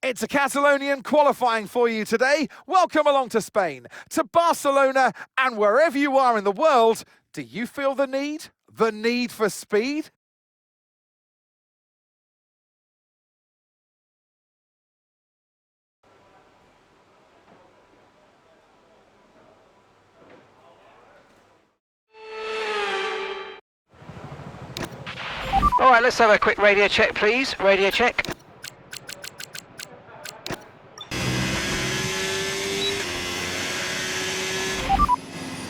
It's a Catalonian qualifying for you today. Welcome along to Spain, to Barcelona, and wherever you are in the world, do you feel the need? The need for speed? All right, let's have a quick radio check, please. Radio check.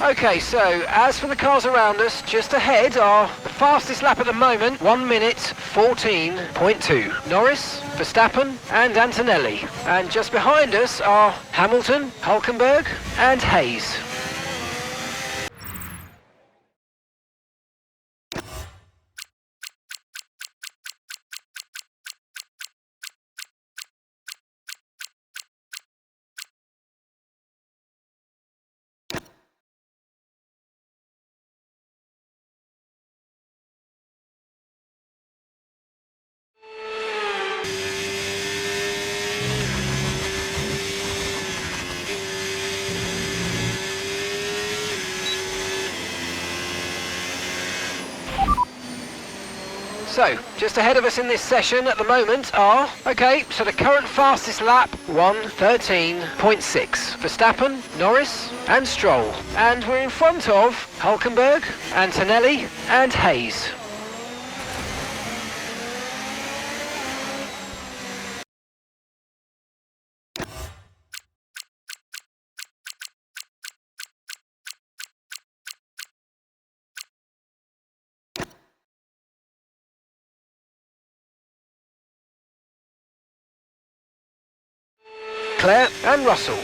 Okay, so as for the cars around us, just ahead are the fastest lap at the moment, 1 minute 14.2. Norris, Verstappen and Antonelli. And just behind us are Hamilton, Hülkenberg and Hayes. So, just ahead of us in this session at the moment are, so the current fastest lap, 1:13.6. Verstappen, Norris and Stroll. And we're in front of Hülkenberg, Antonelli and Hayes. Claire and Russell.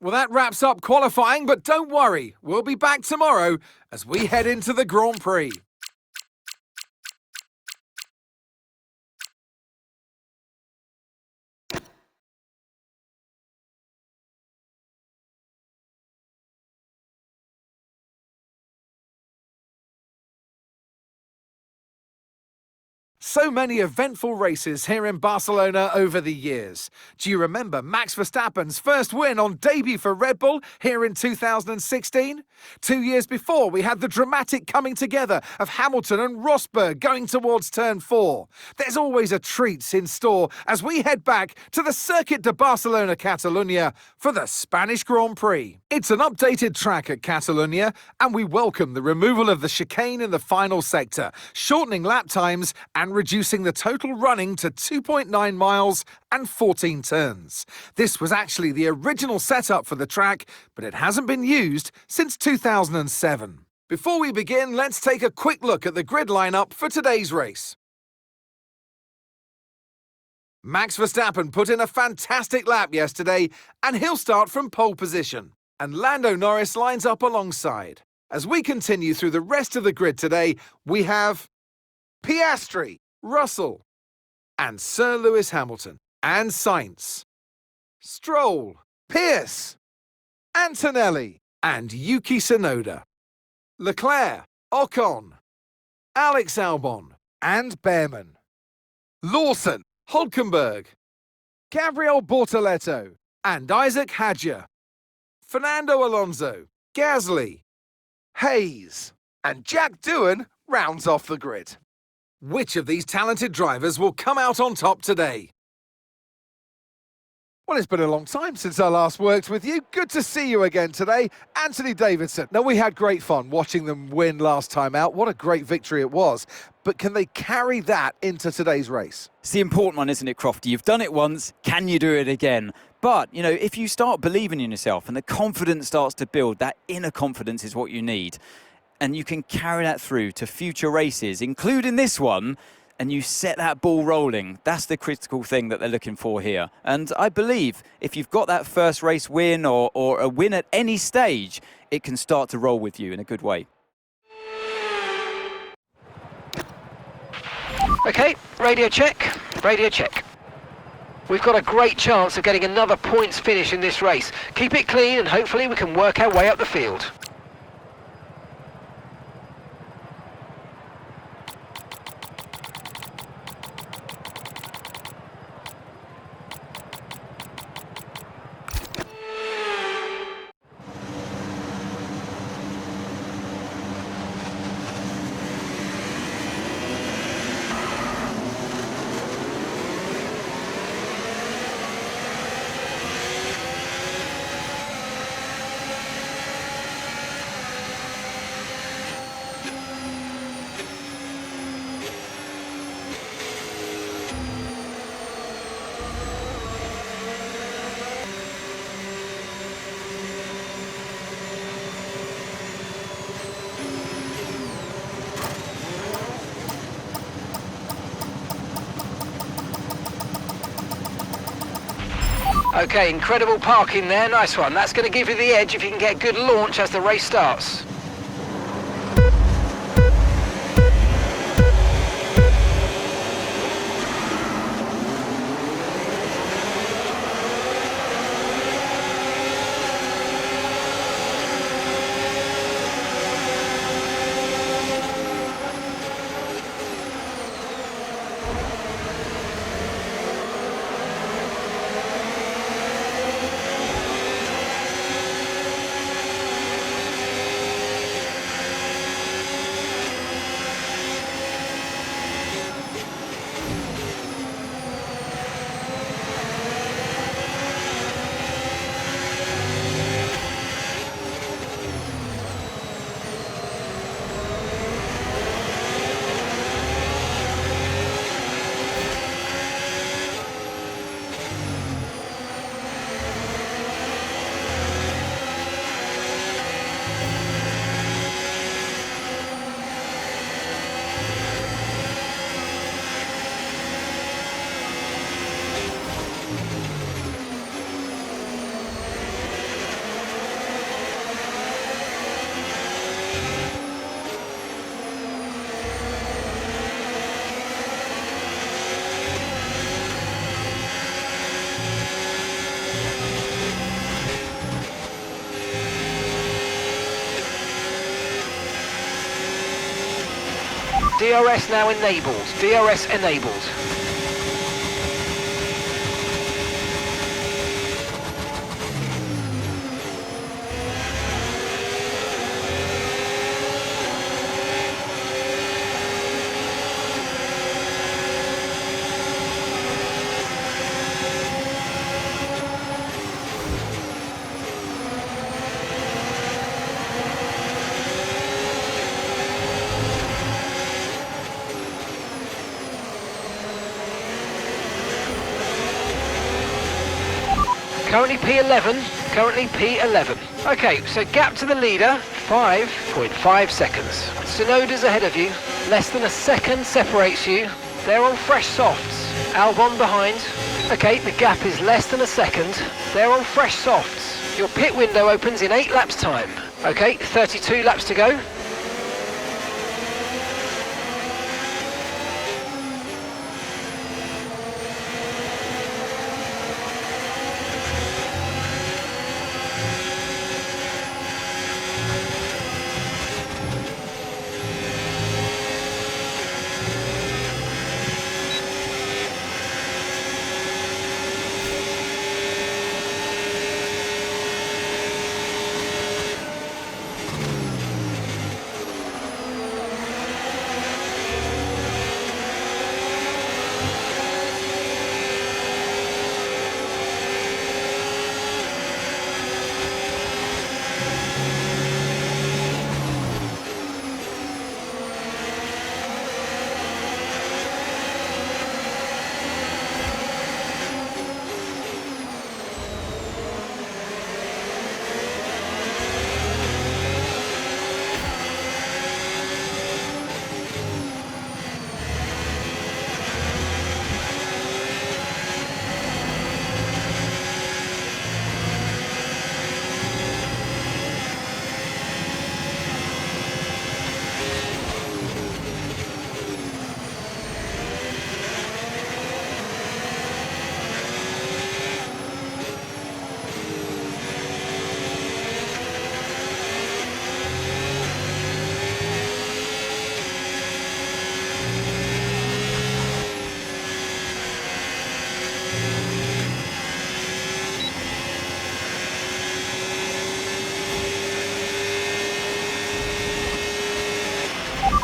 Well, that wraps up qualifying, but don't worry, we'll be back tomorrow as we head into the Grand Prix. So many eventful races here in Barcelona over the years. Do you remember Max Verstappen's first win on debut for Red Bull here in 2016? 2 years before, we had the dramatic coming together of Hamilton and Rosberg going towards turn 4. There's always a treat in store as we head back to the Circuit de Barcelona Catalunya for the Spanish Grand Prix. It's an updated track at Catalunya, and we welcome the removal of the chicane in the final sector, shortening lap times and reducing the total running to 2.9 miles and 14 turns. This was actually the original setup for the track, but it hasn't been used since 2007. Before we begin, let's take a quick look at the grid lineup for today's race. Max Verstappen put in a fantastic lap yesterday, and he'll start from pole position. And Lando Norris lines up alongside. As we continue through the rest of the grid today, we have Piastri, Russell, and Sir Lewis Hamilton, and Sainz, Stroll, Pearce, Antonelli, and Yuki Tsunoda, Leclerc, Ocon, Alex Albon, and Behrman, Lawson, Hulkenberg, Gabriel Bortoleto, and Isaac Hadjar, Fernando Alonso, Gasly, Hayes, and Jack Doohan rounds off the grid. Which of these talented drivers will come out on top today? Well, it's been a long time since I last worked with you. Good to see you again today, Anthony Davidson. Now, we had great fun watching them win last time out. What a great victory it was. But can they carry that into today's race? It's the important one, isn't it, Crofty? You've done it once, can you do it again? But, you know, if you start believing in yourself and the confidence starts to build, that inner confidence is what you need. And you can carry that through to future races, including this one, and you set that ball rolling. That's the critical thing that they're looking for here. And I believe if you've got that first race win or a win at any stage, it can start to roll with you in a good way. Okay, radio check, radio check. We've got a great chance of getting another points finish in this race. Keep it clean and hopefully we can work our way up the field. Okay, incredible parking there, nice one. That's going to give you the edge if you can get a good launch as the race starts. DRS now enabled. DRS enabled. Currently P11, currently P11. Okay, so gap to the leader, 5.5 seconds. Tsunoda's ahead of you, less than a second separates you. They're on fresh softs. Albon behind. Okay, the gap is less than a second. They're on fresh softs. Your pit window opens in 8 laps time. Okay, 32 laps to go.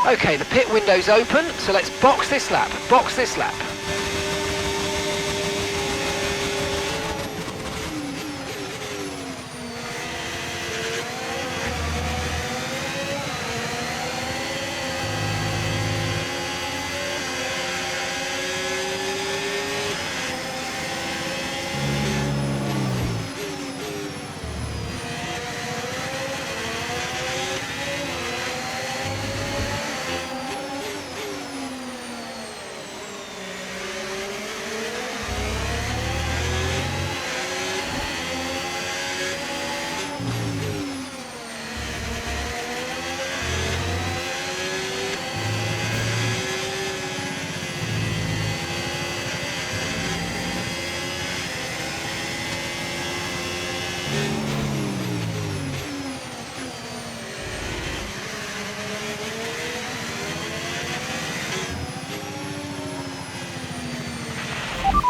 Okay, the pit window's open, so let's box this lap, box this lap.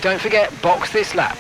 Don't forget, box this lap.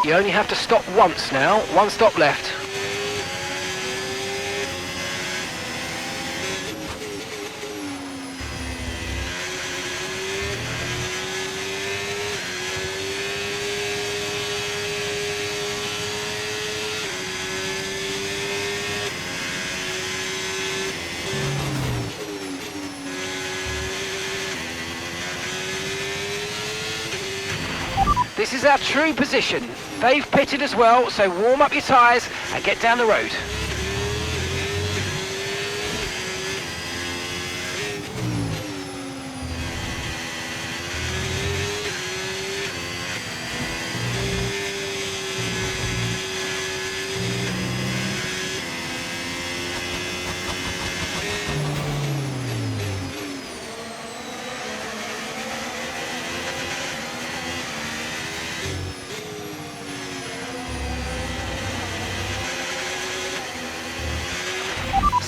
You only have to stop once now, one stop left. This is our true position. They've pitted as well, so warm up your tyres and get down the road.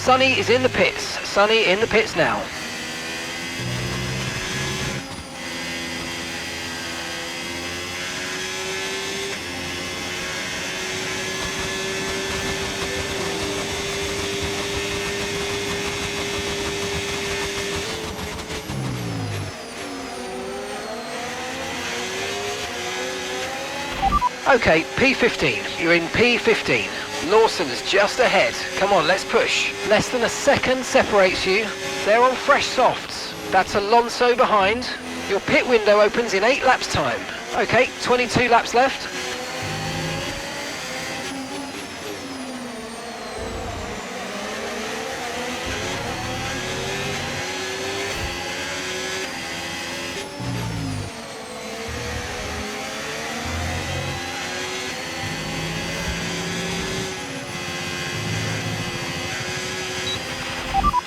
Sonny is in the pits. Sonny in the pits now. Okay, P15. You're in P15. Lawson's just ahead. Come on, let's push. Less than a second separates you. They're on fresh softs. That's Alonso behind. Your pit window opens in 8 laps time. Okay, 22 laps left.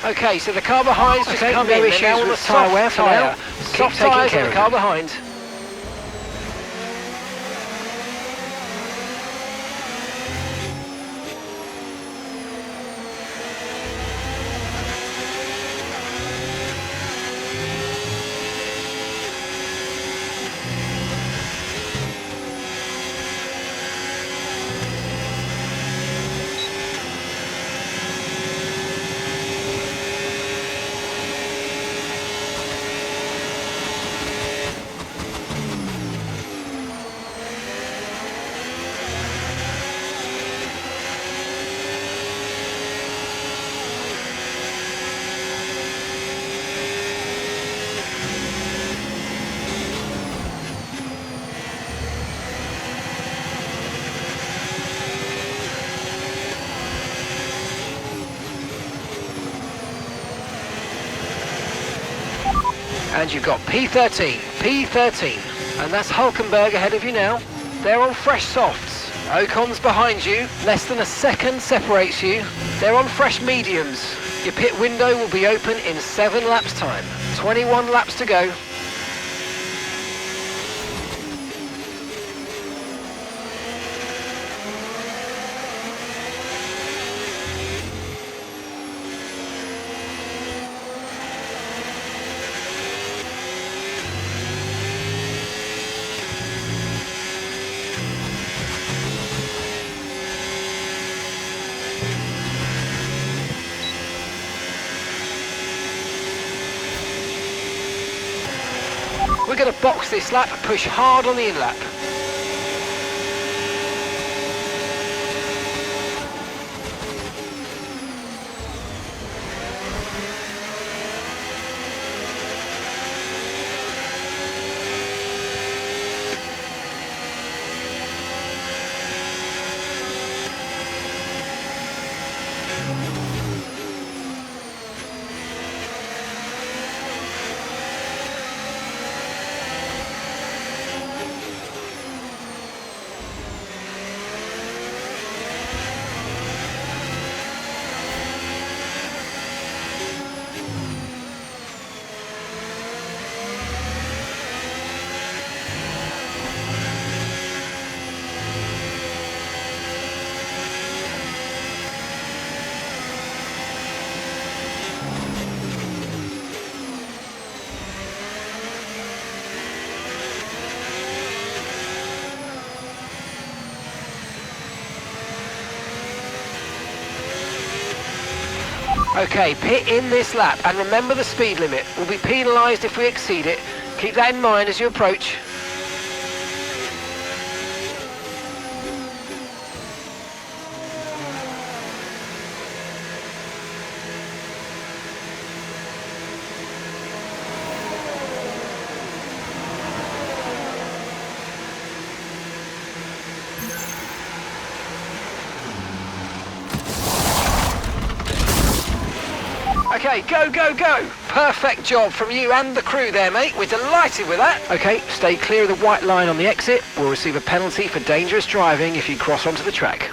Okay, so the car behind's just come in. They're now on the tyre wear for now. Soft tyres on the car behind. And you've got P13, P13. And that's Hulkenberg ahead of you now. They're on fresh softs. Ocon's behind you. Less than a second separates you. They're on fresh mediums. Your pit window will be open in 7 laps time. 21 laps to go. We're going to box this lap, push hard on the in-lap. Okay, pit in this lap, and remember the speed limit. We'll be penalised if we exceed it. Keep that in mind as you approach. Okay, go, go, go! Perfect job from you and the crew there, mate. We're delighted with that. Okay, stay clear of the white line on the exit. We'll receive a penalty for dangerous driving if you cross onto the track.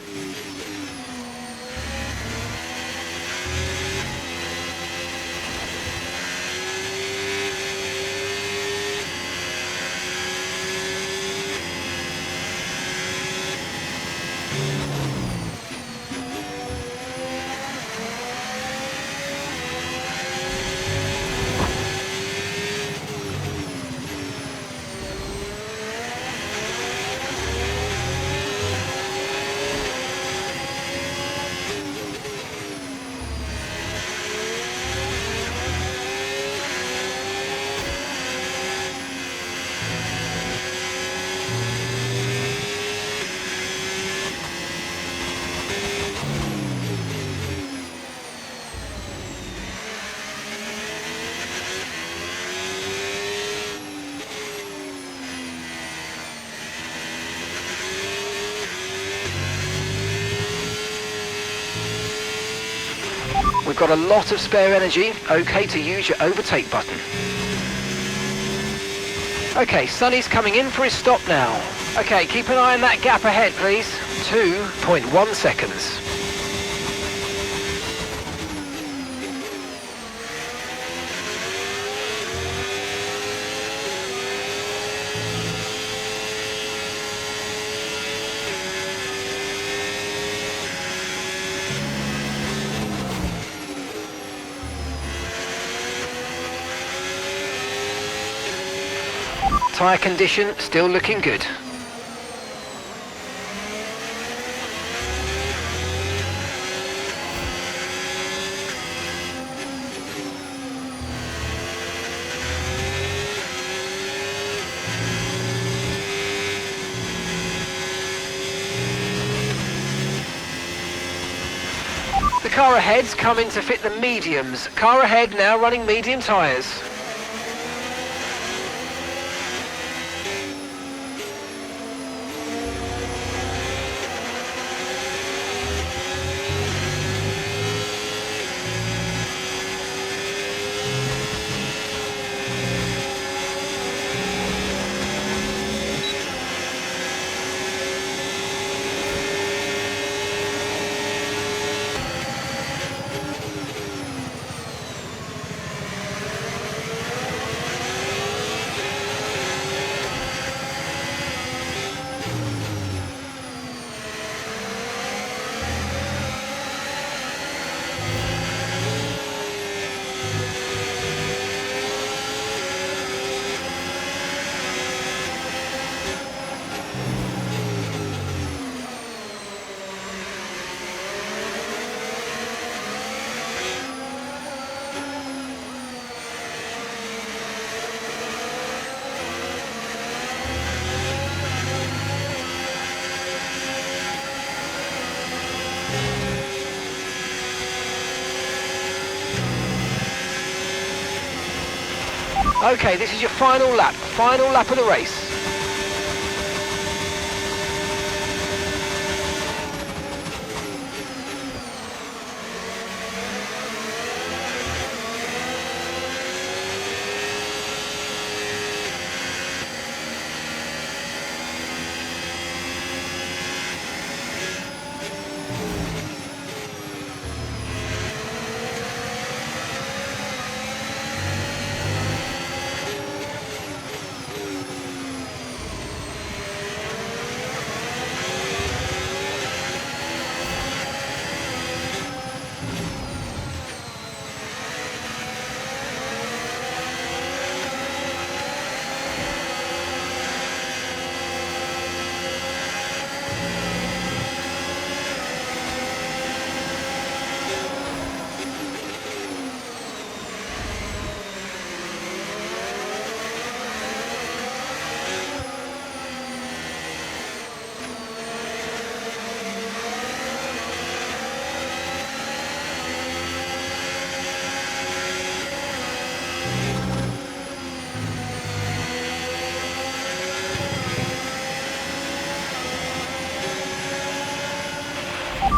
We've got a lot of spare energy, okay to use your overtake button. Okay, Sonny's coming in for his stop now. Okay, keep an eye on that gap ahead, please. 2.1 seconds. Tyre condition still looking good. The car ahead's coming to fit the mediums. Car ahead now running medium tyres. Okay, this is your final lap of the race.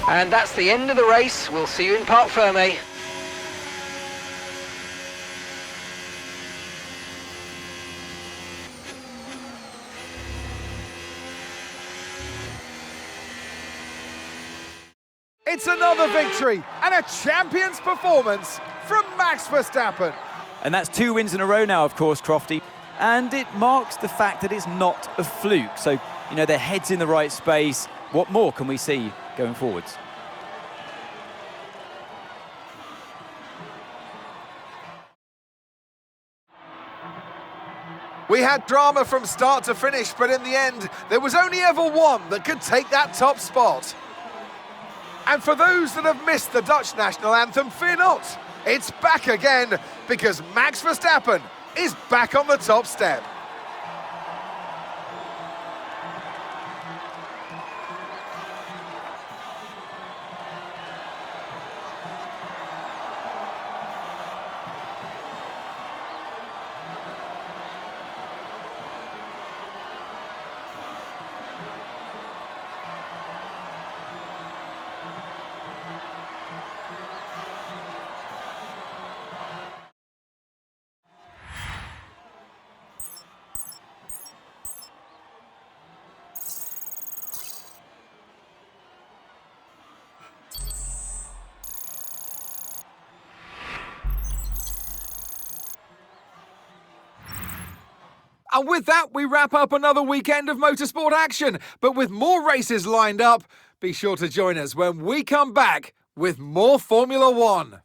And that's the end of the race. We'll see you in Parc Fermé. It's another victory and a champion's performance from Max Verstappen. And that's 2 wins in a row now, of course, Crofty. And it marks the fact that it's not a fluke. So, you know, their head's in the right space. What more can we see going forwards? We had drama from start to finish, but in the end, there was only ever one that could take that top spot. And for those that have missed the Dutch national anthem, fear not. It's back again, because Max Verstappen is back on the top step. And with that, we wrap up another weekend of motorsport action. But with more races lined up, be sure to join us when we come back with more Formula One.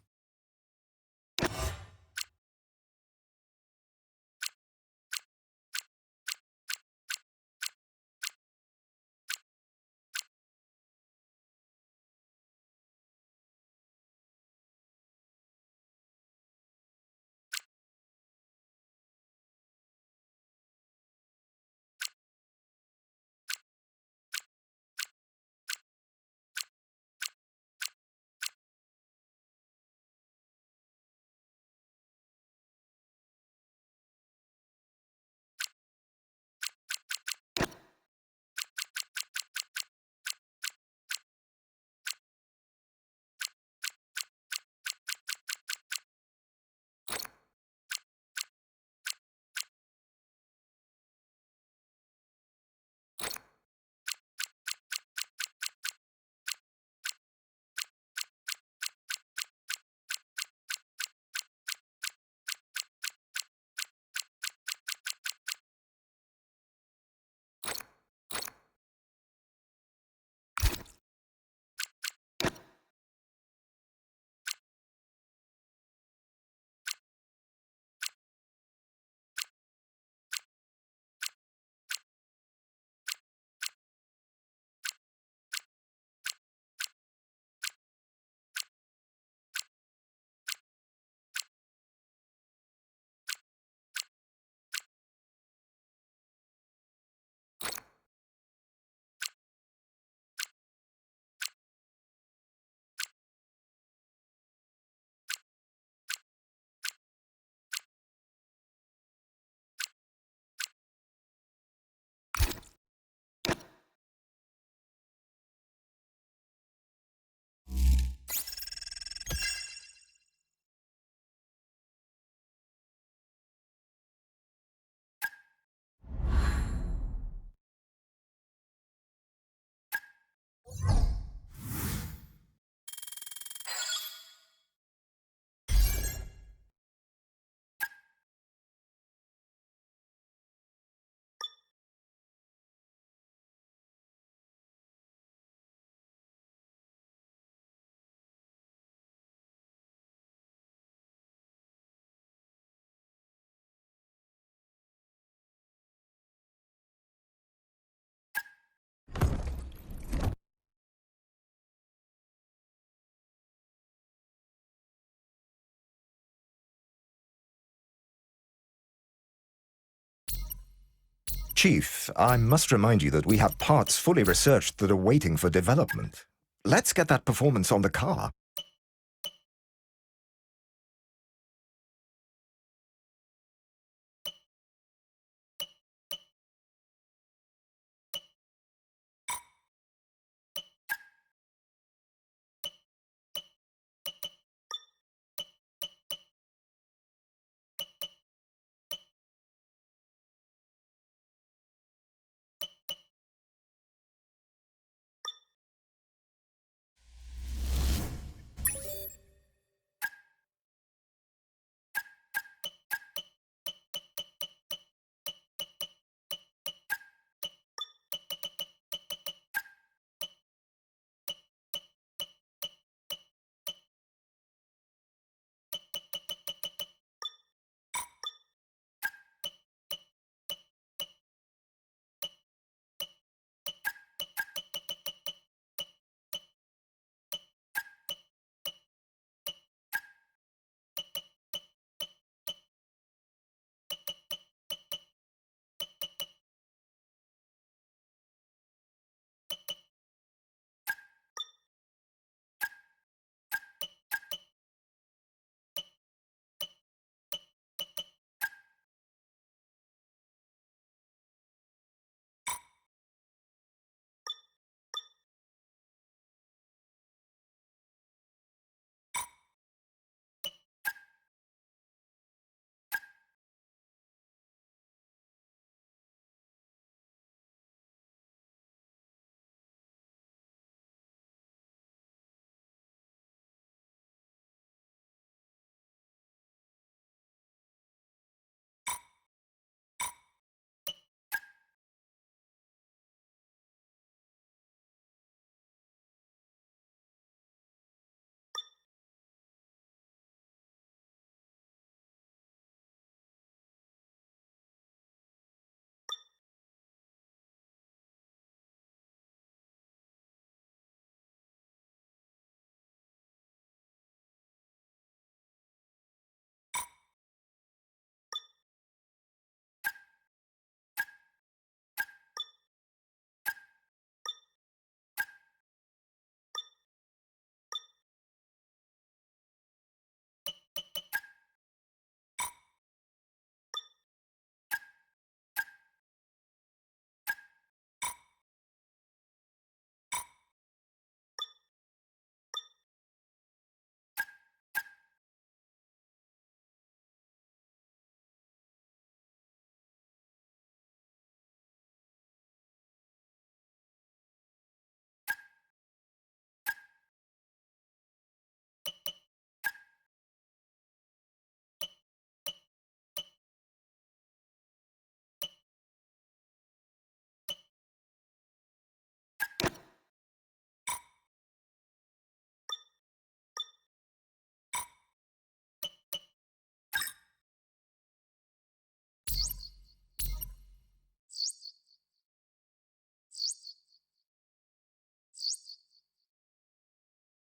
Chief, I must remind you that we have parts fully researched that are waiting for development. Let's get that performance on the car.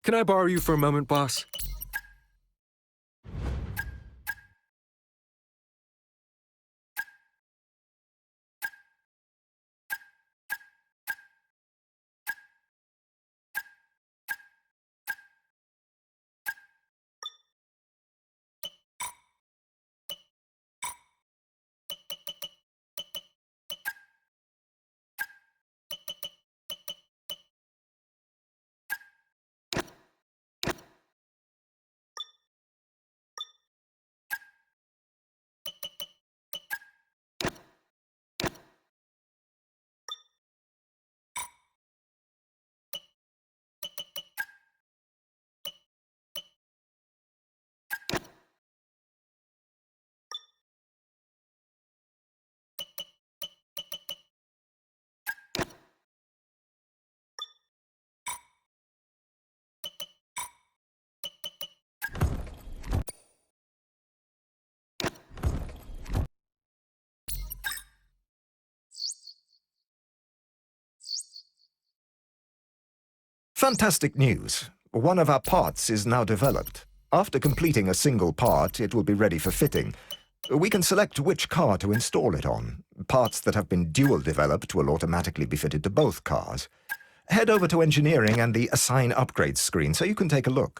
Can I borrow you for a moment, boss? Fantastic news. One of our parts is now developed. After completing a single part, it will be ready for fitting. We can select which car to install it on. Parts that have been dual developed will automatically be fitted to both cars. Head over to engineering and the assign upgrades screen so you can take a look.